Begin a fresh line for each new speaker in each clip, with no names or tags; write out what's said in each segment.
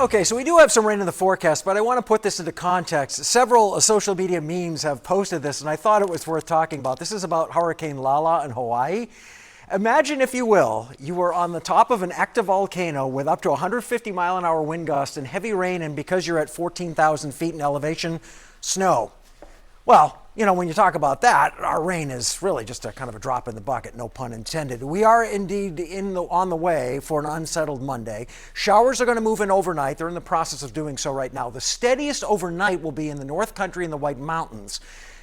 Okay, so we do have some rain in the forecast, but I want to put this into context. Several social media memes have posted this, and I thought it was worth talking about. This is about Hurricane Lala in Hawaii. Imagine, if you will, you were on the top of an active volcano with up to 150-mile-an-hour wind gusts and heavy rain, and because you're at 14,000 feet in elevation, snow. Well, you know, when you talk about that, our rain is really just a kind of a drop in the bucket, no pun intended. We are indeed on the way for an unsettled Monday. Showers are going to move in overnight. They're in the process of doing so right now. The steadiest overnight will be in the North Country and the White Mountains.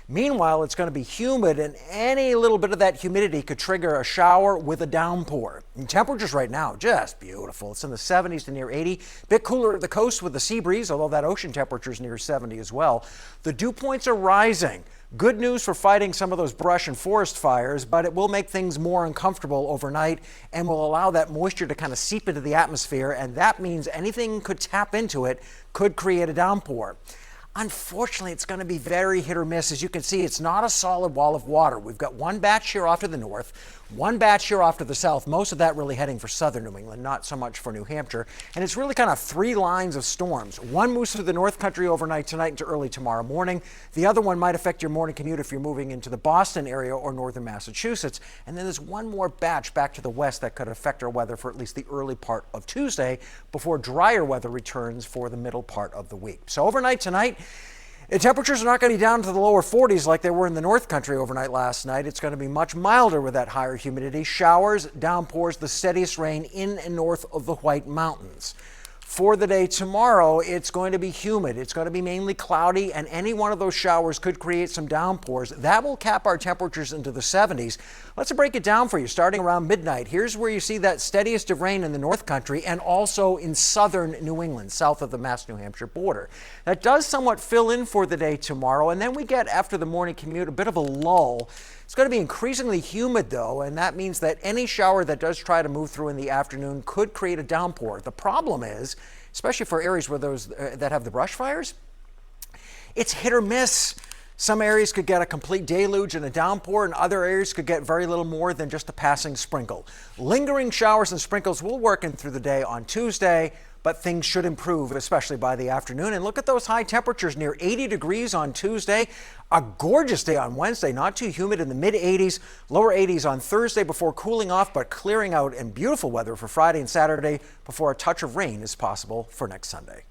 Meanwhile, it's going to be humid, and any little bit of that humidity could trigger a shower with a downpour. And temperatures right now, just beautiful. It's in the 70s to near 80. Bit cooler at the coast with the sea breeze, although that ocean temperature is near 70 as well. The dew points are rising. Good news for fighting some of those brush and forest fires, but it will make things more uncomfortable overnight and will allow that moisture to kind of seep into the atmosphere, and that means anything could tap into it, could create a downpour. Unfortunately, it's going to be very hit or miss. As you can see, it's not a solid wall of water. We've got one batch here off to the north, one batch here off to the south, most of that really heading for southern New England, not so much for New Hampshire. And it's really kind of three lines of storms. One moves through the North Country overnight tonight into early tomorrow morning. The other one might affect your morning commute if you're moving into the Boston area or northern Massachusetts. And then there's one more batch back to the west that could affect our weather for at least the early part of Tuesday before drier weather returns for the middle part of the week. So overnight tonight, temperatures are not going to be down to the lower 40s like they were in the North Country overnight last night. It's going to be much milder with that higher humidity. Showers, downpours, the steadiest rain in and north of the White Mountains. For the day tomorrow, it's going to be humid. It's going to be mainly cloudy, and any one of those showers could create some downpours. That will cap our temperatures into the 70s. Let's break it down for you. Starting around midnight, here's where you see that steadiest of rain in the North Country and also in southern New England, south of the Mass-New Hampshire border. That does somewhat fill in for the day tomorrow, and then we get, after the morning commute, a bit of a lull. It's going to be increasingly humid, though, and that means that any shower that does try to move through in the afternoon could create a downpour. The problem is, especially for areas where those that have the brush fires, it's hit or miss. Some areas could get a complete deluge and a downpour, and other areas could get very little more than just a passing sprinkle. Lingering showers and sprinkles will work in through the day on Tuesday, but things should improve, especially by the afternoon. And look at those high temperatures, near 80 degrees on Tuesday. A gorgeous day on Wednesday, not too humid in the mid-80s, lower 80s on Thursday before cooling off, but clearing out, and beautiful weather for Friday and Saturday before a touch of rain is possible for next Sunday.